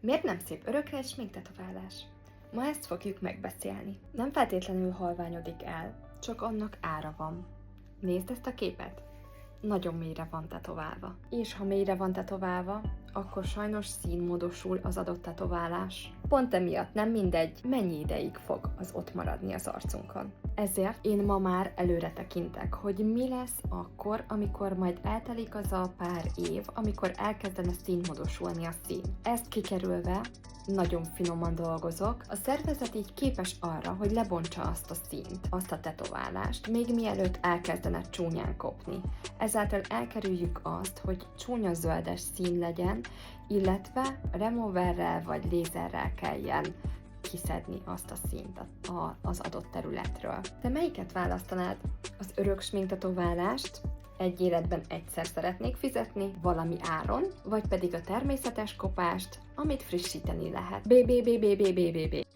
Miért nem szép örökre egy sminktetoválás? Ma ezt fogjuk megbeszélni. Nem feltétlenül halványodik el, csak annak ára van. Nézd ezt a képet! Nagyon mélyre van tetoválva. És ha mélyre van tetoválva, akkor sajnos színmódosul az adott tetoválás. Pont emiatt nem mindegy, mennyi ideig fog az ott maradni az arcunkon. Ezért én ma már előre tekintek, hogy mi lesz akkor, amikor majd eltelik az a pár év, amikor elkezdene színmódosulni a szín. Ezt kikerülve, nagyon finoman dolgozok, a szervezet így képes arra, hogy lebontsa azt a színt, azt a tetoválást, még mielőtt elkezdene csúnyán kopni. Ezáltal elkerüljük azt, hogy csúnya zöldes szín legyen, illetve removerrel vagy lézerrel kelljen kiszedni azt a színt az adott területről. Te melyiket választanád? Az örök sminktetoválást egy életben egyszer szeretnék fizetni valami áron, vagy pedig a természetes kopást, amit frissíteni lehet. BBBBBBBB.